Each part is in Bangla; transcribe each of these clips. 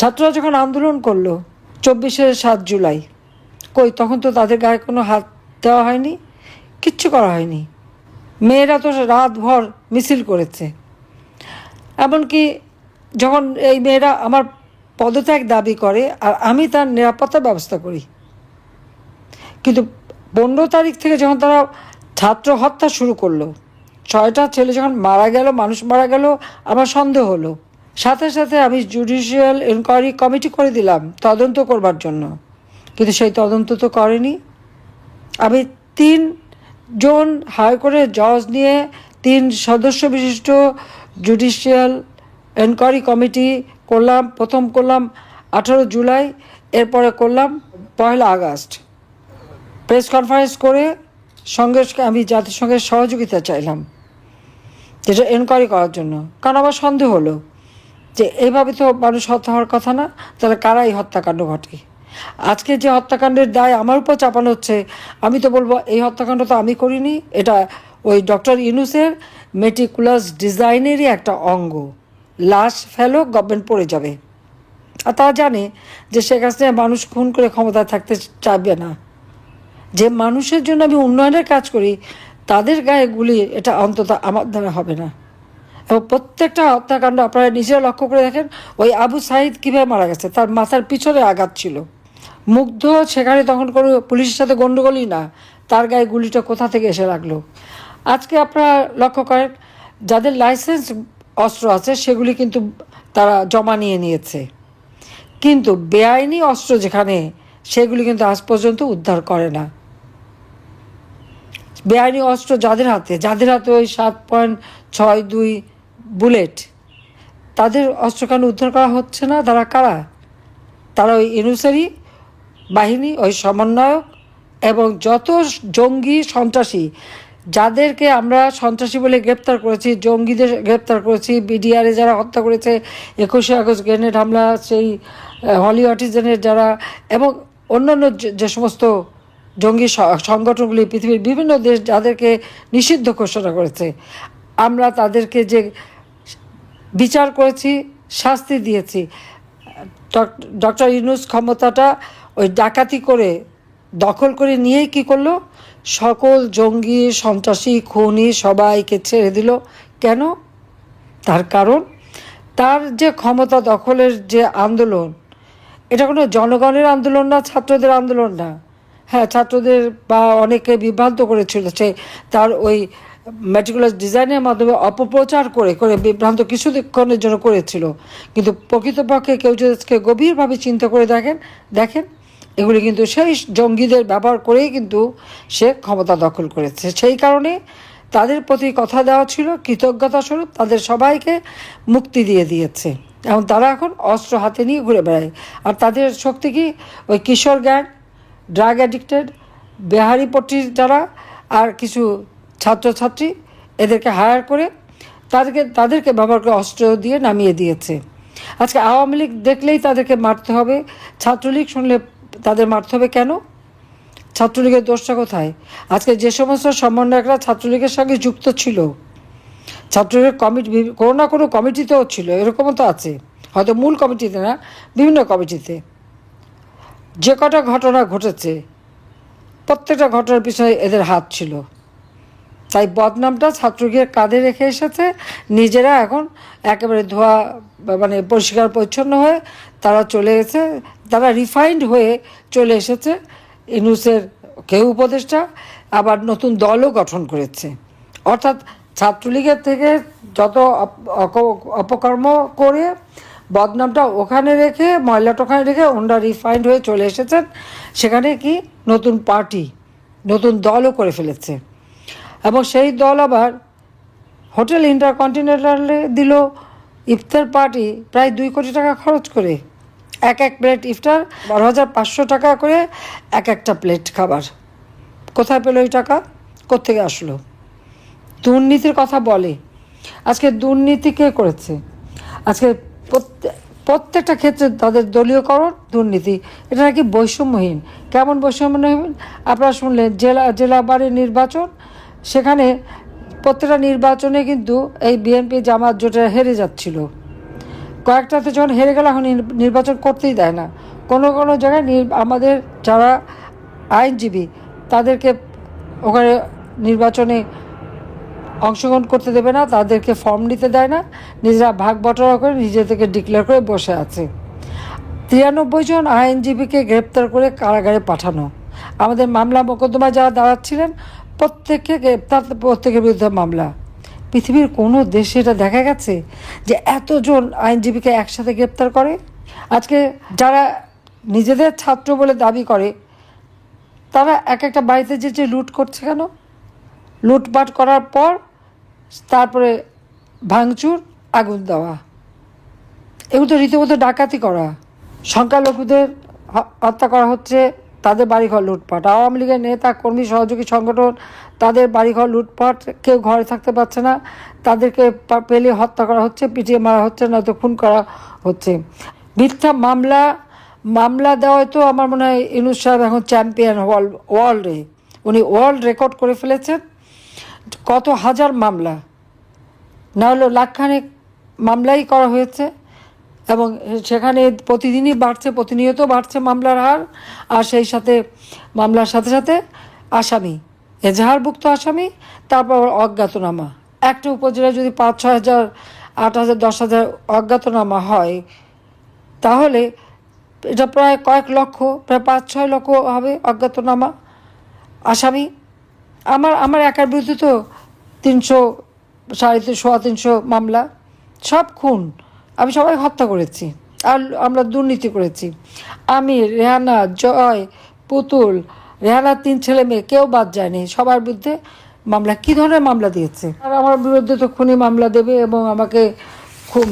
ছাত্ররা যখন আন্দোলন করলো 7 জুলাই, কই তখন তো তাদের গায়ে কোনো হাত দেওয়া হয়নি, কিচ্ছু করা হয়নি। মেয়েরা তো রাতভর মিছিল করেছে। এমনকি যখন এই মেয়েরা আমার পদত্যাগ দাবি করে আর আমি তার নিরাপত্তার ব্যবস্থা করি, কিন্তু 15 তারিখ থেকে যখন তারা ছাত্র হত্যা শুরু করলো, 6টা ছেলে যখন মারা গেল, মানুষ মারা গেল, আমার সন্দেহ হলো। সাথে সাথে আমি জুডিশিয়াল এনকোয়ারি কমিটি করে দিলাম তদন্ত করবার জন্য, কিন্তু সেই তদন্ত তো করেনি। আমি 3 জন হায়ার করে জজ নিয়ে 3 সদস্য বিশিষ্ট জুডিশিয়াল এনকোয়ারি কমিটি করলাম। প্রথম করলাম 18 জুলাই, এরপরে করলাম 1 আগস্ট। প্রেস কনফারেন্স করে সঙ্গে আমি জাতিসংঘের সহযোগিতা চাইলাম যেটা এনকোয়ারি করার জন্য, কারণ আমার সন্দেহ হলো যে এইভাবে তো মানুষ হত্যা হওয়ার কথা না, তাহলে কারা এই হত্যাকাণ্ড ঘটে। আজকে যে হত্যাকাণ্ডের দায় আমার উপর চাপানো হচ্ছে, আমি তো বলবো এই হত্যাকাণ্ড তো আমি করিনি, এটা ওই ডক্টর ইউনূসের মেটিকুলাস ডিজাইনেরই একটা অঙ্গ। লাশ ফেলো, গভর্নমেন্ট পড়ে যাবে। আর তারা জানে যে শেখ হাসিনা মানুষ খুন করে ক্ষমতায় থাকতে চাইবে না। যে মানুষের জন্য আমি উন্নয়নের কাজ করি তাদের গায়ে গুলি, এটা অন্তত আমার দ্বারা হবে না। এবং প্রত্যেকটা হত্যাকাণ্ড আপনারা নিজেরা লক্ষ্য করে দেখেন, ওই আবু সাইদ কীভাবে মারা গেছে, তার মাথার পিছনে আঘাত ছিল। মুগ্ধ সেখানে তখন কোনো পুলিশের সাথে গণ্ডগোলই না, তার গায়ে গুলিটা কোথা থেকে এসে লাগলো। আজকে আপনারা লক্ষ্য করেন যাদের লাইসেন্স অস্ত্র আছে সেগুলি কিন্তু তারা জমা নিয়েছে, কিন্তু বেআইনি অস্ত্র যেখানে, সেগুলি কিন্তু আজ পর্যন্ত উদ্ধার করে না। বেআইনি অস্ত্র যাদের হাতে ওই 7.62 বুলেট, তাদের অস্ত্র কেন উদ্ধার করা হচ্ছে না? তারা কারা? তারা ওই ইউনূসেরই বাহিনী, ওই সমন্বয়ক এবং যত জঙ্গি সন্ত্রাসী, যাদেরকে আমরা সন্ত্রাসী বলে গ্রেপ্তার করেছি, জঙ্গিদের গ্রেপ্তার করেছি, বিডিআরে যারা হত্যা করেছে, 21শে আগস্ট গ্রেনেড হামলা, সেই হলি আর্টিজানের যারা, এবং অন্যান্য যে সমস্ত জঙ্গি সংগঠনগুলি পৃথিবীর বিভিন্ন দেশ যাদেরকে নিষিদ্ধ ঘোষণা করেছে, আমরা তাদেরকে যে বিচার করেছি, শাস্তি দিয়েছি। ডক্টর ইউনূস ক্ষমতাটা ওই ডাকাতি করে দখল করে নিয়েই কী করলো, সকল জঙ্গি সন্ত্রাসী খুনি সবাইকে ছেড়ে দিল। কেন? তার কারণ তার যে ক্ষমতা দখলের যে আন্দোলন, এটা কোনো জনগণের আন্দোলন না, ছাত্রদের আন্দোলন না। হ্যাঁ, ছাত্রদের বা অনেকে বিভ্রান্ত করেছিল, সে তার ওই মেটিকুলাস ডিজাইনের মাধ্যমে অপপ্রচার করে করে বিভ্রান্ত কিছুক্ষণের জন্য করেছিল, কিন্তু প্রকৃতপক্ষে কেউ যদি গভীরভাবে চিন্তা করে দেখেন এগুলি কিন্তু সেই জঙ্গিদের ব্যবহার করেই কিন্তু সে ক্ষমতা দখল করেছে। সেই কারণে তাদের প্রতি কথা দেওয়া ছিল কৃতজ্ঞতা স্বরূপ, তাদের সবাইকে মুক্তি দিয়েছে এবং তারা এখন অস্ত্র হাতে নিয়ে ঘুরে বেড়ায়। আর তাদের শক্তি কি? ওই কিশোর গ্যাং, ড্রাগ অ্যাডিক্টেড, বেহারিপট্টির যারা, আর কিছু ছাত্রছাত্রী, এদেরকে হায়ার করে তাদেরকে ব্যবহার করে অস্ত্র দিয়ে নামিয়ে দিয়েছে। আজকে আওয়ামী লীগ দেখলেই তাদেরকে মারতে হবে, ছাত্রলীগ শুনলে তাদের মারতে হবে। কেন? ছাত্রলীগের দোষটা কোথায়? আজকে যে সমস্ত সমন্বয়করা ছাত্রলীগের সঙ্গে যুক্ত ছিল, ছাত্রলীগের কমিটি, কোনো না কোনো কমিটিতেও ছিল, এরকমও তো আছে, হয়তো মূল কমিটিতে না, বিভিন্ন কমিটিতে, যে কটা ঘটনা ঘটেছে প্রত্যেকটা ঘটনার পিছনে এদের হাত ছিল। তাই বদনামটা ছাত্রলীগের কাঁধে রেখে এসেছে, নিজেরা এখন একেবারে ধোয়া মানে পরিষ্কার পরিচ্ছন্ন হয়ে তারা চলে গেছে, তারা রিফাইন্ড হয়ে চলে এসেছে। ইউনূসের কেউ উপদেষ্টা, আবার নতুন দলও গঠন করেছে। অর্থাৎ ছাত্রলীগের থেকে যত অপকর্ম করে বদনামটা ওখানে রেখে, ময়লাটা ওখানে রেখে ওনারা রিফাইন্ড হয়ে চলে এসেছেন। সেখানে কি নতুন পার্টি, নতুন দলও করে ফেলেছে, এবং সেই দল আবার হোটেল ইন্টারকন্টিনেন্টালে দিল ইফতার পার্টি প্রায় 2 কোটি টাকা খরচ করে। এক প্লেট ইফতার 12,500 টাকা করে একটা প্লেট খাবার। কোথায় পেল এই টাকা? কোত্থেকে আসলো? দুর্নীতির কথা বলে। আজকে দুর্নীতি কে করেছে? আজকে প্রত্যেকটা ক্ষেত্রে তাদের দলীয়করণ, দুর্নীতি, এটা নাকি বৈষম্যহীন। কেমন বৈষম্যহীন? আপনারা শুনলেন জেলা বাড়ির নির্বাচন, সেখানে প্রত্যেকটা নির্বাচনে কিন্তু এই বিএনপি জামাত জোটে হেরে যাচ্ছিল। কয়েকটাতে যখন হেরে গেল এখন নির্বাচন করতেই দেয় না। কোনো কোনো জায়গায় আমাদের যারা আইনজীবী তাদেরকে ওখানে নির্বাচনে অংশগ্রহণ করতে দেবে না, তাদেরকে ফর্ম নিতে দেয় না, নিজেরা ভাগ বটরা করে নিজেদেরকে ডিক্লেয়ার করে বসে আছে। 93 জন আইনজীবীকে গ্রেপ্তার করে কারাগারে পাঠানো। আমাদের মামলা মোকদ্দমা যারা দাঁড়াচ্ছিলেন প্রত্যেককে গ্রেপ্তার, প্রত্যেকের বিরুদ্ধে মামলা। পৃথিবীর কোনো দেশে এটা দেখা গেছে যে এতজন আইনজীবীকে একসাথে গ্রেপ্তার করে? আজকে যারা নিজেদের ছাত্র বলে দাবি করে তারা এক একটা বাড়িতে যে লুট করছে কেন? লুটপাট করার পর তারপরে ভাঙচুর, আগুন দেওয়া, এগুলো তো রীতিমতো ডাকাতি করা। সংখ্যালঘুদের হত্যা করা হচ্ছে, তাদের বাড়িঘর লুটপাট। আওয়ামী লীগের নেতা কর্মী সহযোগী সংগঠন, তাদের বাড়িঘর লুটপাট, কেউ ঘরে থাকতে পারছে না, তাদেরকে পেলে হত্যা করা হচ্ছে, পিটিয়ে মারা হচ্ছে, নয়তো খুন করা হচ্ছে। মিথ্যা মামলা দেওয়ায় তো আমার মনে হয় ইউনূস সাহেব এখন চ্যাম্পিয়ন ওয়ার্ল্ডে। উনি ওয়ার্ল্ড রেকর্ড করে ফেলেছেন। কত হাজার মামলা, না হলেও লাখখানেক মামলাই করা হয়েছে, এবং সেখানে প্রতিদিনই বাড়ছে, প্রতিনিয়ত বাড়ছে মামলার হার। আর সেই সাথে মামলার সাথে সাথে আসামি, এজাহারভুক্ত আসামি, তারপর অজ্ঞাতনামা। একটা উপজেলায় যদি 5-6 হাজার, 8 হাজার, 10 হাজার অজ্ঞাতনামা হয়, তাহলে এটা প্রায় কয়েক লক্ষ, প্রায় 5-6 লক্ষ হবে অজ্ঞাতনামা আসামি। আমার একার বিরুদ্ধে তো 300, 350 মামলা, সব খুন। আমি সবাই হত্যা করেছি, আর আমরা দুর্নীতি করেছি। আমি, রেহানা, জয়, পুতুল, রেহানার 3 ছেলে মেয়ে কেউ বাদ যায়নি, সবার বিরুদ্ধে মামলা। কী ধরনের মামলা দিয়েছে! আর আমার বিরুদ্ধে তো খুনি মামলা দেবে এবং আমাকে খুব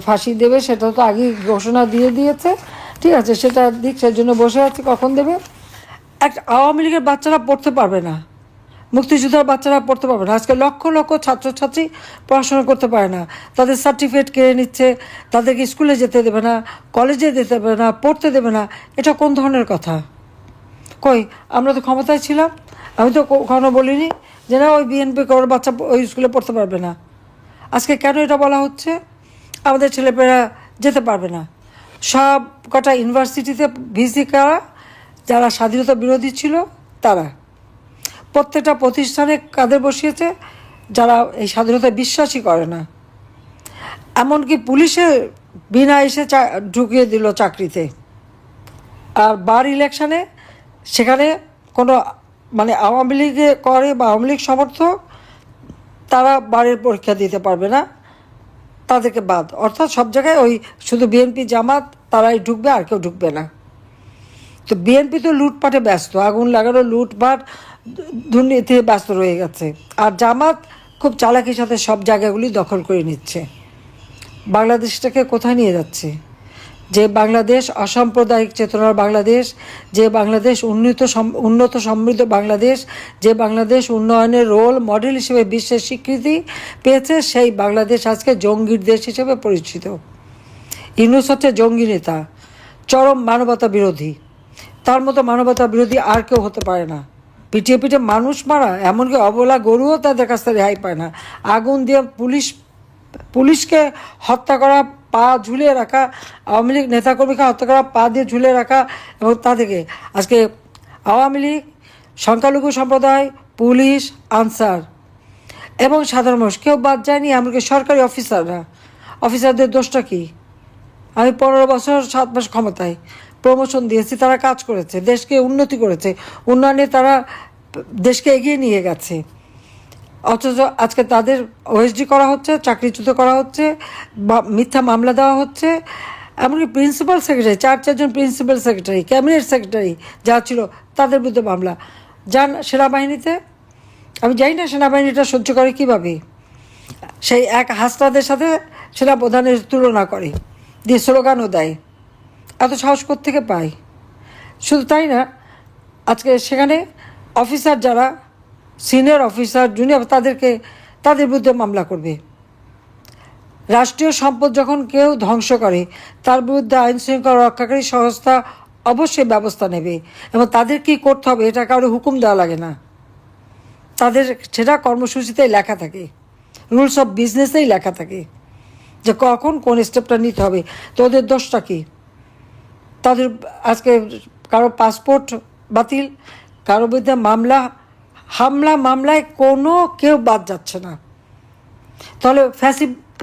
ফাঁসি দেবে, সেটা তো আগেই ঘোষণা দিয়ে দিয়েছে। ঠিক আছে, সেটা দিক, সেই জন্য বসে আছে, কখন দেবে। আওয়ামী লীগের বাচ্চারা পড়তে পারবে না, মুক্তিযোদ্ধার বাচ্চারা পড়তে পারবে না। আজকে লক্ষ লক্ষ ছাত্রছাত্রী পড়াশোনা করতে পারে না, তাদের সার্টিফিকেট কেড়ে নিচ্ছে, তাদেরকে স্কুলে যেতে দেবে না, কলেজে যেতে দেবে না, পড়তে দেবে না। এটা কোন ধরনের কথা? কই, আমরা তো ক্ষমতায় ছিলাম, আমি তো কখনো বলিনি যে না ওই বিএনপি ওর বাচ্চা ওই স্কুলে পড়তে পারবে না। আজকে কেন এটা বলা হচ্ছে? আমাদের ছেলেমেয়েরা যেতে পারবে না। সব কটা ইউনিভার্সিটিতে ভিসি করা যারা স্বাধীনতা বিরোধী ছিল তারা, প্রত্যেকটা প্রতিষ্ঠানে কাদের বসিয়েছে যারা এই স্বাধীনতায় বিশ্বাসই করে না। এমনকি পুলিশে বিনা এসে ঢুকিয়ে দিল চাকরিতে। আর বার ইলেকশানে সেখানে কোনো আওয়ামী লীগে করে বা আওয়ামী লীগ সমর্থক তারা বারের পরীক্ষা দিতে পারবে না, তাদেরকে বাদ। অর্থাৎ সব জায়গায় ওই শুধু বিএনপি জামাত তারাই ঢুকবে, আর কেউ ঢুকবে না। তো বিএনপি তো লুটপাটে ব্যস্ত, আগুন লাগানো, লুটপাট, দুর্নীতি ব্যস্ত রয়ে গেছে। আর জামাত খুব চালাকির সাথে সব জায়গাগুলি দখল করে নিচ্ছে। বাংলাদেশটাকে কোথায় নিয়ে যাচ্ছে? যে বাংলাদেশ অসাম্প্রদায়িক চেতনার বাংলাদেশ, যে বাংলাদেশ উন্নত সমৃদ্ধ বাংলাদেশ, যে বাংলাদেশ উন্নয়নের রোল মডেল হিসেবে বিশ্বের স্বীকৃতি পেয়েছে, সেই বাংলাদেশ আজকে জঙ্গির দেশ হিসেবে পরিচিত। ইউনূস হচ্ছে জঙ্গি নেতা, চরম মানবতা বিরোধী। তার মতো মানবতা বিরোধী আর কেউ হতে পারে না। পিটিয়ে পিটিয়ে মানুষ মারা, এমনকি অবলা গরুও তাদের কাছ থেকে রেহাই পায় না। আগুন দিয়ে পুলিশকে হত্যা করা, পা ঝুলিয়ে রাখা, আওয়ামী লীগ নেতাকর্মীকে হত্যা করা, পা দিয়ে ঝুলিয়ে রাখা, এবং তাদেরকে আজকে আওয়ামী লীগ, সংখ্যালঘু সম্প্রদায়, পুলিশ, আনসার এবং সাধারণ মানুষ কেউ বাদ যায়নি। এমনকি সরকারি অফিসারদের দোষটা কী? আমি 15 বছর 7 মাস ক্ষমতায়, প্রমোশন দিয়েছি, তারা কাজ করেছে, দেশকে উন্নতি করেছে, উন্নয়নে তারা দেশকে এগিয়ে নিয়ে গেছে। অথচ আজকে তাদের ওএসডি করা হচ্ছে, চাকরিচ্যুত করা হচ্ছে, মিথ্যা মামলা দেওয়া হচ্ছে। এমনকি principal secretary, 4 principal secretary, cabinet secretary যা ছিল তাদের বিরুদ্ধে মামলা। যান সেনাবাহিনীতে, আমি জানি না সেনাবাহিনীটা সহ্য করে কীভাবে। সেই এক হাসনাদের সাথে সেনাপ্রধানের তুলনা করে, দিয়ে স্লোগানও দেয়। এত সাহস থেকে পায়? শুধু তাই না, আজকে সেখানে অফিসার যারা সিনিয়র অফিসার, জুনিয়র, তাদের বিরুদ্ধে মামলা করবে। রাষ্ট্রীয় সম্পদ যখন কেউ ধ্বংস করে তার বিরুদ্ধে আইন শৃঙ্খলা রক্ষাকারী সংস্থা অবশ্যই ব্যবস্থা নেবে, এবং তাদের কী করতে হবে এটা কারো হুকুম দেওয়া লাগে না। তাদের সেটা কর্মসূচিতেই লেখা থাকে, রুলস অফ বিজনেসেই লেখা থাকে। যে কখন কোন স্টেপটা নিতে হবে। তো ওদের দোষটা কী? তাদের আজকে কারো পাসপোর্ট বাতিল, কারো বিরুদ্ধে মামলায় কোনো কেউ বাদ যাচ্ছে না। তাহলে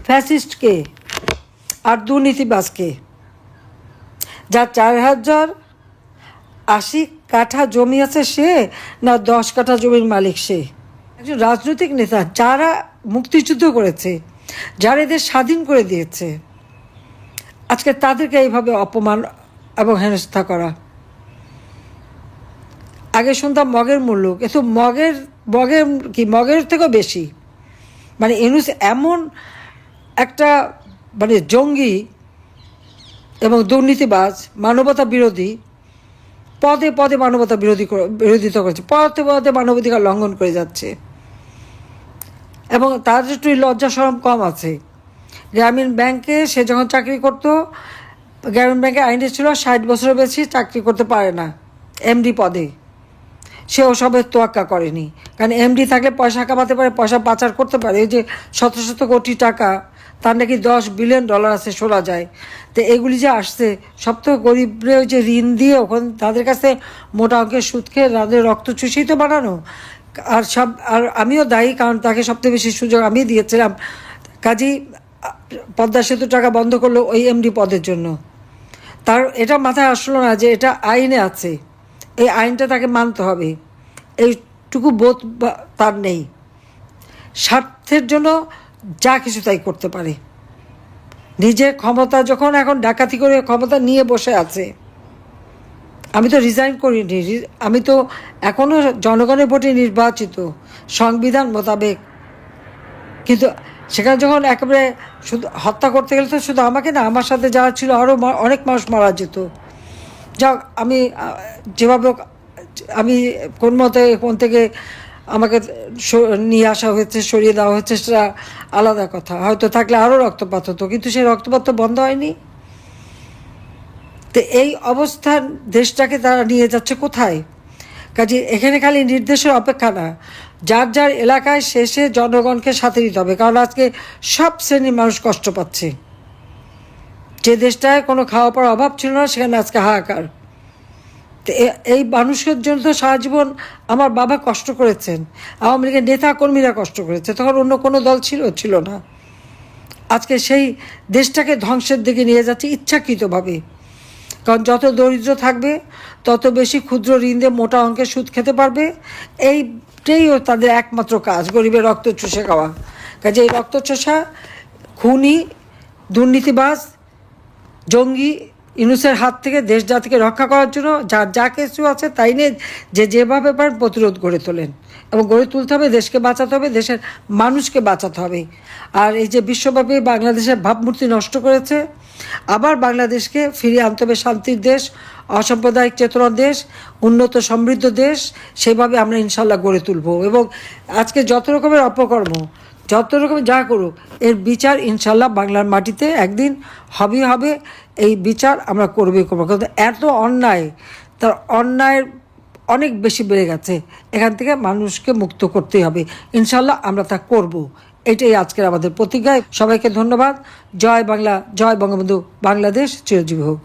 ফ্যাসিস্ট কে আর দুর্নীতিবাজ কে? যা 4080 কাঠা জমি আছে সে, না 10 কাঠা জমির মালিক সে? একজন রাজনৈতিক নেতা যারা মুক্তিযুদ্ধ করেছে, যারা এদের স্বাধীন করে দিয়েছে, আজকে তাদেরকে এইভাবে অপমান এবং হেনস্থা করা। আগে শুনতাম মগের মূল্য, কিন্তু মগের থেকেও বেশি। মানে ইউনূস এমন একটা জঙ্গি এবং দুর্নীতিবাজ, মানবতা বিরোধী, পদে পদে বিরোধিতা করেছে, পদে পদে মানবাধিকার লঙ্ঘন করে যাচ্ছে। এবং তার একটু লজ্জা শরম কম আছে। গ্রামীণ ব্যাংকে সে যখন চাকরি করতো, গ্রামীণ ব্যাংকে আইনে ছিল 60 বছরের বেশি চাকরি করতে পারে না এমডি পদে। সে ওসবের তোয়াক্কা করেনি, কারণ এমডি থাকলে পয়সা কামাতে পারে, পয়সা পাচার করতে পারে। এই যে শত শত কোটি টাকা, তার নাকি $10 বিলিয়ন আছে শোনা যায়। তো এগুলি যে আসছে সব তো গরিবরে ওই যে ঋণ দিয়ে ওখানে তাদের কাছে মোটা অঙ্কের সুদ খেয়ে তাদের রক্ত চুষেই তো বানানো। আর আমিও দায়ী, কারণ তাকে সবচেয়ে বেশি সুযোগ আমি দিয়েছিলাম। কাজেই পদ্মা সেতু টাকা বন্ধ করলো ওই এমডি পদের জন্য। তার এটা মাথায় আসলো না যে এটা আইনে আছে, এই আইনটা তাকে মানতে হবে, এইটুকু বোধ তার নেই। স্বার্থের জন্য যা কিছু তাই করতে পারে। নিজের ক্ষমতা যখন এখন ডাকাতি করে ক্ষমতা নিয়ে বসে আছে। আমি তো রিজাইন করিনি, আমি তো এখনও জনগণের ভোটে নির্বাচিত সংবিধান মোতাবেক। কিন্তু সেখানে যখন একেবারে শুধু হত্যা করতে গেলে তো শুধু আমাকে না, আমার সাথে যারা ছিল আরও অনেক মানুষ মারা যেত। যাক, আমি যেভাবে আমি কোন থেকে আমাকে নিয়ে আসা হয়েছে, সরিয়ে দেওয়া হয়েছে, সেটা আলাদা কথা। হয়তো থাকলে আরও রক্তপাত হতো, কিন্তু সেই রক্তপাত তো বন্ধ হয়নি। তো এই অবস্থান দেশটাকে তারা নিয়ে যাচ্ছে কোথায়? কাজে এখানে খালি নির্দেশের অপেক্ষা না, যার যার এলাকায় শেষে জনগণকে সাথে দিতে হবে। কারণ আজকে সব শ্রেণীর মানুষ কষ্ট পাচ্ছে। যে দেশটায় কোনো খাওয়া পড়ার অভাব ছিল না, সেখানে আজকে হাহাকার। তো এই মানুষের জন্য তো সারা জীবন আমার বাবা কষ্ট করেছেন, আওয়ামী লীগের নেতা কর্মীরা কষ্ট করেছে, তখন অন্য কোনো দল ছিল না। আজকে সেই দেশটাকে ধ্বংসের দিকে নিয়ে যাচ্ছে ইচ্ছাকৃতভাবে। কারণ যত দরিদ্র থাকবে তত বেশি ক্ষুদ্র ঋণ দিয়ে মোটা অঙ্কের সুদ খেতে পারবে। এইটাই তাদের একমাত্র কাজ, গরিবের রক্ত চুষে খাওয়া। কাজে এই রক্ত চোষা খুনি, দুর্নীতিবাজ, জঙ্গি ইউনূসের হাত থেকে দেশ জাতিকে রক্ষা করার জন্য যা কিছু আছে তাই নিয়ে যেভাবে পারেন প্রতিরোধ গড়ে তোলেন। এবং গড়ে তুলতে হবে, দেশকে বাঁচাতে হবে, দেশের মানুষকে বাঁচাতে হবে। আর এই যে বিশ্বব্যাপী বাংলাদেশের ভাবমূর্তি নষ্ট করেছে, আবার বাংলাদেশকে ফিরিয়ে আনতে হবে শান্তির দেশ, অসাম্প্রদায়িক চেতনার দেশ, উন্নত সমৃদ্ধ দেশ। সেভাবে আমরা ইনশাল্লাহ গড়ে তুলব। এবং আজকে যত রকমের অপকর্ম, যত রকম যা করুক, এর বিচার ইনশাল্লাহ বাংলার মাটিতে একদিন হবে। এই বিচার আমরা করবো। কিন্তু এত অন্যায়, তার অন্যায়ের অনেক বেশি বেড়ে গেছে। এখান থেকে মানুষকে মুক্ত করতেই হবে। ইনশাল্লাহ আমরা তা করব। এটাই আজকের আমাদের প্রতিজ্ঞা। সবাইকে ধন্যবাদ। জয় বাংলা, জয় বঙ্গবন্ধু, বাংলাদেশ চিরজীবী হোক।